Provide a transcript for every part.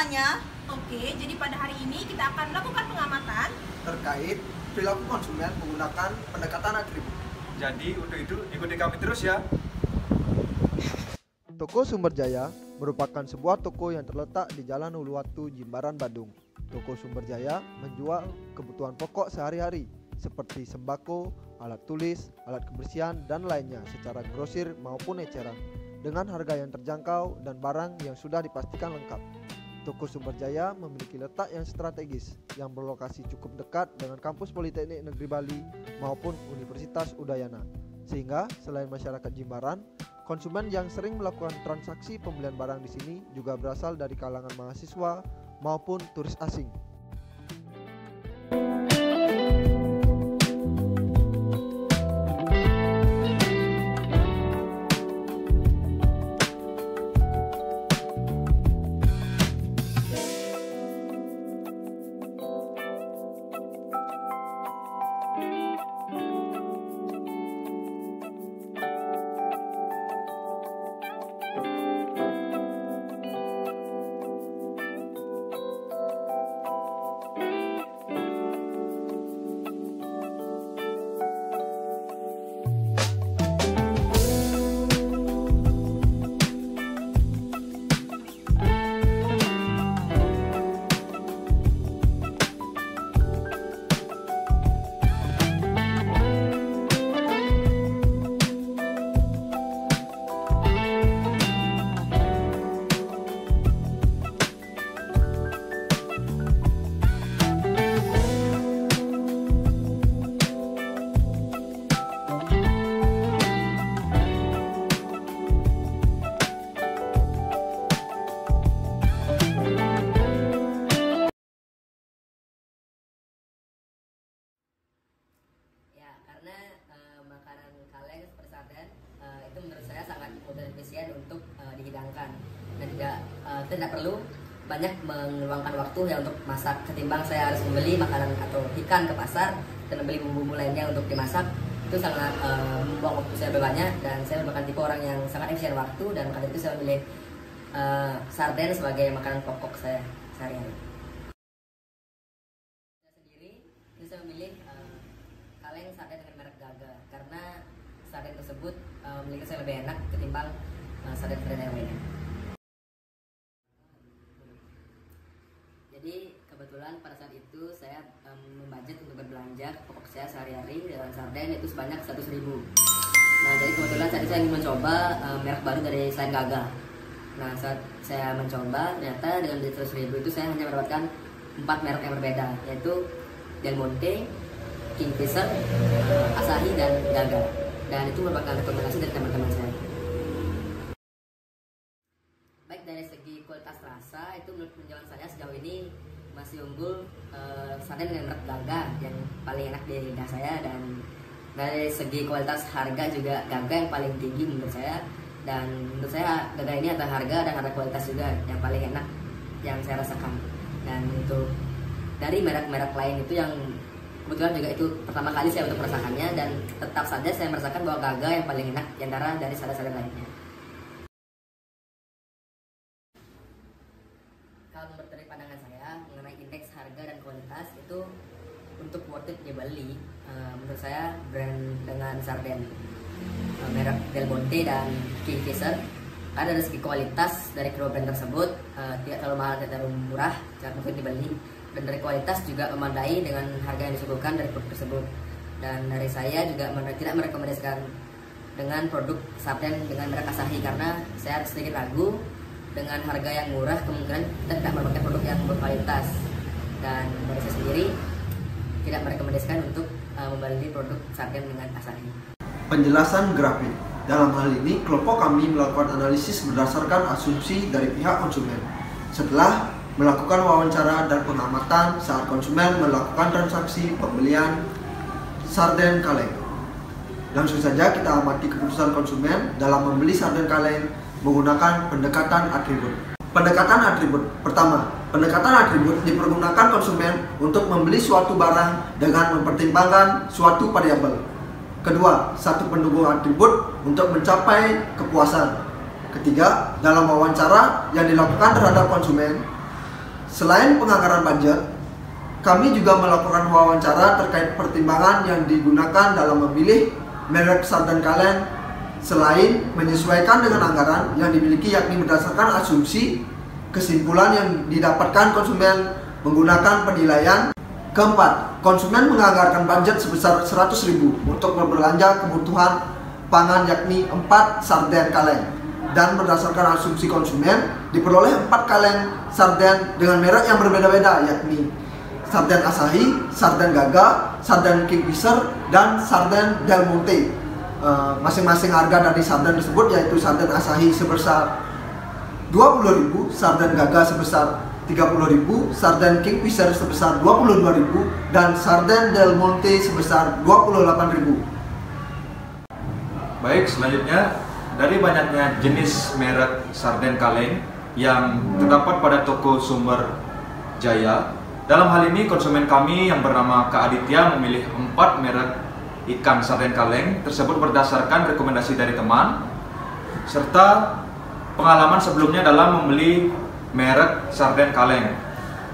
semuanya. Oke, jadi pada hari ini kita akan melakukan pengamatan terkait perilaku konsumen menggunakan pendekatan atribut. Jadi untuk itu ikuti kami terus ya. Toko Sumber Jaya merupakan sebuah toko yang terletak di Jalan Uluwatu, Jimbaran, Bandung. Toko Sumber Jaya menjual kebutuhan pokok sehari-hari seperti sembako, alat tulis, alat kebersihan, dan lainnya secara grosir maupun eceran dengan harga yang terjangkau dan barang yang sudah dipastikan lengkap. Toko Sumber Jaya memiliki letak yang strategis yang berlokasi cukup dekat dengan kampus Politeknik Negeri Bali maupun Universitas Udayana. Sehingga selain masyarakat Jimbaran, konsumen yang sering melakukan transaksi pembelian barang di sini juga berasal dari kalangan mahasiswa maupun turis asing. Makanan kaleng seperti sarden itu menurut saya sangat mudah dan efisien untuk dihidangkan dan tidak perlu banyak meluangkan waktu ya untuk masak, ketimbang saya harus membeli makanan atau ikan ke pasar dan membeli bumbu-bumbu lainnya untuk dimasak. Itu sangat membuang waktu saya banyak, dan saya merupakan tipe orang yang sangat efisien waktu, dan karena itu saya memilih sarden sebagai makanan pokok saya sehari-hari. Saya sendiri itu saya memilih kaleng sarden dengan merek Gaga karena sarden tersebut memiliki saya lebih enak ketimbang sarden-sarden yang lainnya. Jadi kebetulan pada saat itu saya membudget untuk berbelanja pokok saya sehari-hari dengan sarden itu sebanyak 100.000. Nah, jadi kebetulan saat itu saya ingin mencoba merek baru dari selain Gaga. Nah, saat saya mencoba, ternyata dengan 100.000 itu saya hanya mendapatkan 4 merek yang berbeda, yaitu Del Monte, Kingfisher, Asahi, dan Gaga. Dan itu merupakan rekomendasi dari teman-teman saya. Baik dari segi kualitas rasa, itu menurut penjualan saya sejauh ini masih unggul sarden dengan merek Gaga yang paling enak di lidah saya, dan dari segi kualitas harga juga Gaga yang paling tinggi menurut saya. Dan menurut saya Gaga ini ada harga dan ada kualitas juga yang paling enak yang saya rasakan. Dan untuk dari merek-merek lain itu yang kebetulan juga itu pertama kali saya untuk merasakannya, dan tetap saja saya merasakan bahwa Gaga yang paling enak di antara dari sarden-sarden lainnya. Kalau menurut dari pandangan saya mengenai indeks harga dan kualitas itu untuk worth it dibeli, menurut saya brand dengan sarden merek Del Monte dan Kingfisher, karena dari segi kualitas dari kedua brand tersebut tidak terlalu mahal, tidak terlalu murah, sangat mungkin dibeli. Dan dari kualitas juga memadai dengan harga yang disuguhkan dari produk tersebut. Dan dari saya juga tidak merekomendasikan dengan produk sarden dengan merek Asahi, karena saya sedikit ragu dengan harga yang murah kemungkinan kita tidak memakai produk yang berkualitas. Dan dari saya sendiri tidak merekomendasikan untuk membeli produk sarden dengan Asahi. Penjelasan grafik. Dalam hal ini, kelompok kami melakukan analisis berdasarkan asumsi dari pihak konsumen. Setelah melakukan wawancara dan pengamatan saat konsumen melakukan transaksi pembelian sarden kaleng. Langsung saja kita amati keputusan konsumen dalam membeli sarden kaleng menggunakan pendekatan atribut. Pendekatan atribut. Pertama, pendekatan atribut dipergunakan konsumen untuk membeli suatu barang dengan mempertimbangkan suatu variabel. Kedua, satu pendukung atribut untuk mencapai kepuasan. Ketiga, dalam wawancara yang dilakukan terhadap konsumen, Selain penganggaran budget, kami juga melakukan wawancara terkait pertimbangan yang digunakan dalam memilih merek sarden kaleng selain menyesuaikan dengan anggaran yang dimiliki, yakni berdasarkan asumsi kesimpulan yang didapatkan konsumen menggunakan penilaian. Keempat, konsumen menganggarkan budget sebesar 100.000 untuk berbelanja kebutuhan pangan, yakni 4 sarden kaleng, dan berdasarkan asumsi konsumen diperoleh 4 kaleng sarden dengan merek yang berbeda-beda, yakni sarden Asahi, sarden Gaga, sarden Kingfisher, dan sarden Del Monte. Masing-masing harga dari sarden tersebut yaitu sarden Asahi sebesar 20.000, sarden Gaga sebesar 30.000, sarden Kingfisher sebesar 22.000, dan sarden Del Monte sebesar 28.000. Baik, selanjutnya dari banyaknya jenis merek sarden kaleng yang terdapat pada toko Sumber Jaya, dalam hal ini konsumen kami yang bernama Kak Aditya memilih 4 merek ikan sarden kaleng tersebut berdasarkan rekomendasi dari teman serta pengalaman sebelumnya dalam membeli merek sarden kaleng,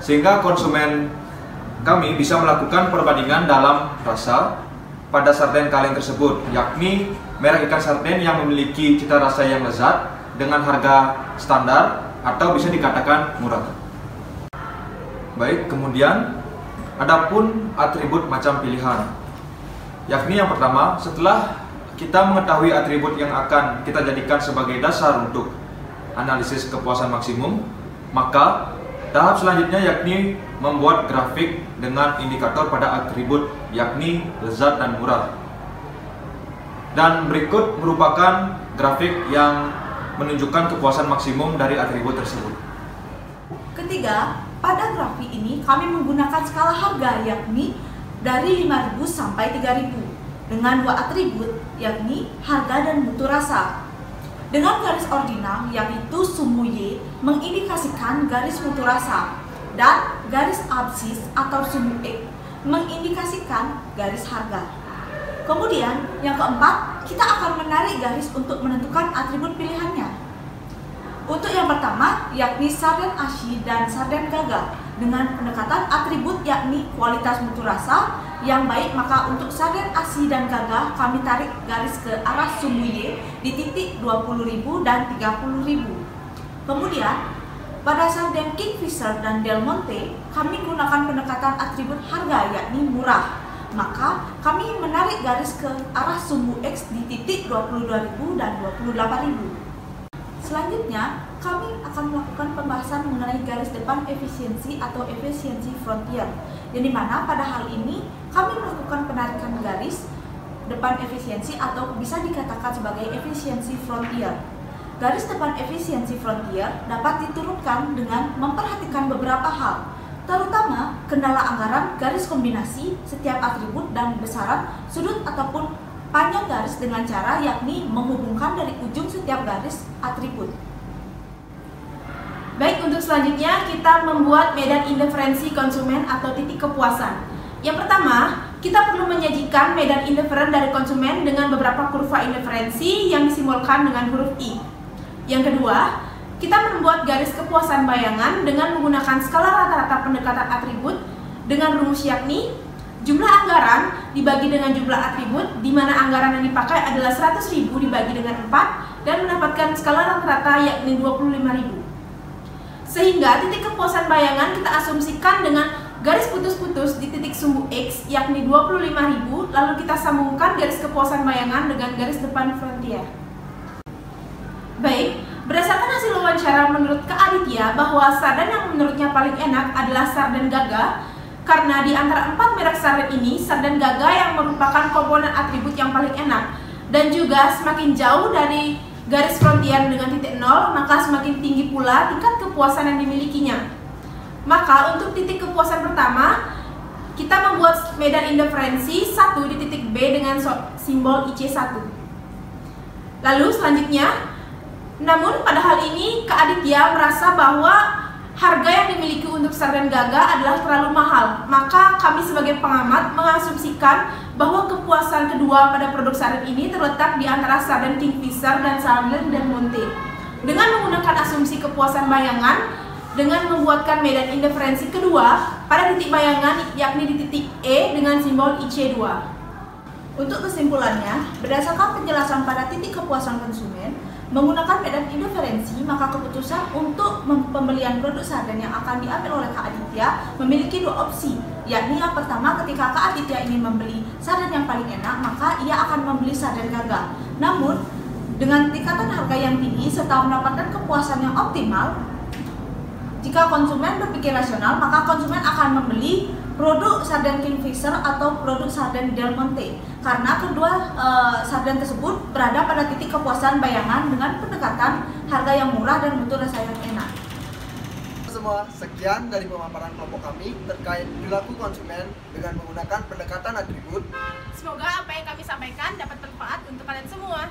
sehingga konsumen kami bisa melakukan perbandingan dalam rasa pada sarden kaleng tersebut, yakni merek ikan sarden yang memiliki cita rasa yang lezat dengan harga standar atau bisa dikatakan murah. Baik, kemudian adapun atribut macam pilihan, yakni yang pertama, setelah kita mengetahui atribut yang akan kita jadikan sebagai dasar untuk analisis kepuasan maksimum, maka tahap selanjutnya yakni membuat grafik dengan indikator pada atribut, yakni lezat dan murah. Dan berikut merupakan grafik yang menunjukkan kepuasan maksimum dari atribut tersebut. Ketiga, pada grafik ini kami menggunakan skala harga, yakni dari 5.000 sampai 3.000 dengan 2 atribut, yakni harga dan mutu rasa. Dengan garis ordinal, yaitu sumbu Y, mengindikasikan garis mutu rasa, dan garis absis atau sumbu X mengindikasikan garis harga. Kemudian, yang keempat, kita akan menarik garis untuk menentukan atribut pilihannya. Untuk yang pertama, yakni sarden Ashi dan sarden Gaga dengan pendekatan atribut, yakni kualitas mutu rasa yang baik, maka untuk sarden Ashi dan Gaga kami tarik garis ke arah sumbu Y di titik 20.000 dan 30.000. Kemudian pada sarden Kingfisher dan Del Monte kami gunakan pendekatan atribut harga, yakni murah, maka kami menarik garis ke arah sumbu X di titik 22.000 dan 28.000. Selanjutnya, kami akan melakukan pembahasan mengenai garis depan efisiensi atau efisiensi frontier, yang dimana pada hal ini kami melakukan penarikan garis depan efisiensi atau bisa dikatakan sebagai efisiensi frontier. Garis depan efisiensi frontier dapat diturunkan dengan memperhatikan beberapa hal, terutama kendala anggaran, garis kombinasi setiap atribut, dan besaran, sudut ataupun panjang garis dengan cara yakni menghubungkan dari ujung setiap garis atribut. Baik, untuk selanjutnya kita membuat medan indiferensi konsumen atau titik kepuasan. Yang pertama, kita perlu menyajikan medan indiferen dari konsumen dengan beberapa kurva indiferensi yang disimbolkan dengan huruf I. Yang kedua, kita membuat garis kepuasan bayangan dengan menggunakan skala rata-rata pendekatan atribut dengan rumus yakni jumlah anggaran dibagi dengan jumlah atribut, di mana anggaran yang dipakai adalah 100.000 dibagi dengan 4 dan mendapatkan skala rata-rata yakni 25.000. Sehingga titik kepuasan bayangan kita asumsikan dengan garis putus-putus di titik sumbu X yakni 25.000, lalu kita sambungkan garis kepuasan bayangan dengan garis depan frontier. Baik, berdasarkan hasil wawancara menurut Kak Aditya bahwa sarden yang menurutnya paling enak adalah sarden Gaga, karena di antara 4 merek sarden ini, sarden Gaga yang merupakan komponen atribut yang paling enak, dan juga semakin jauh dari garis frontier dengan titik 0, maka semakin tinggi pula tingkat kepuasan yang dimilikinya. Maka untuk titik kepuasan pertama, kita membuat medan indiferensi 1 di titik B dengan simbol IC1. Lalu selanjutnya, namun pada hal ini Kak Aditya merasa bahwa harga yang dimiliki untuk sarden Gaga adalah terlalu mahal, maka kami sebagai pengamat mengasumsikan bahwa kepuasan kedua pada produk sarden ini terletak di antara sarden Kingfisher dan sarden Del Monte. Dengan menggunakan asumsi kepuasan bayangan, dengan membuatkan medan interferensi kedua pada titik bayangan yakni di titik E dengan simbol IC2. Untuk kesimpulannya, berdasarkan penjelasan pada titik kepuasan konsumen, menggunakan medan interferensi, maka keputusan untuk pembelian produk sarden yang akan diambil oleh Kak Aditya memiliki dua opsi, yakni yang pertama ketika Kak Aditya ingin membeli sarden yang paling enak, maka ia akan membeli sarden gagal. Namun, dengan tingkatan harga yang tinggi serta mendapatkan kepuasan yang optimal, jika konsumen berpikir rasional, maka konsumen akan membeli produk sarden Kingfisher atau produk sarden Del Monte karena kedua sarden tersebut berada pada titik kepuasan bayangan dengan pendekatan harga yang murah dan mutu rasa yang enak. Semua, sekian dari pemaparan kelompok kami terkait perilaku konsumen dengan menggunakan pendekatan atribut. Semoga apa yang kami sampaikan dapat bermanfaat untuk kalian semua.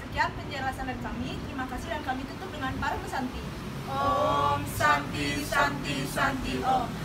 Sekian penjelasan dari kami. Terima kasih dan kami tutup dengan Parum Santi. Om Santi Santi Santi Om.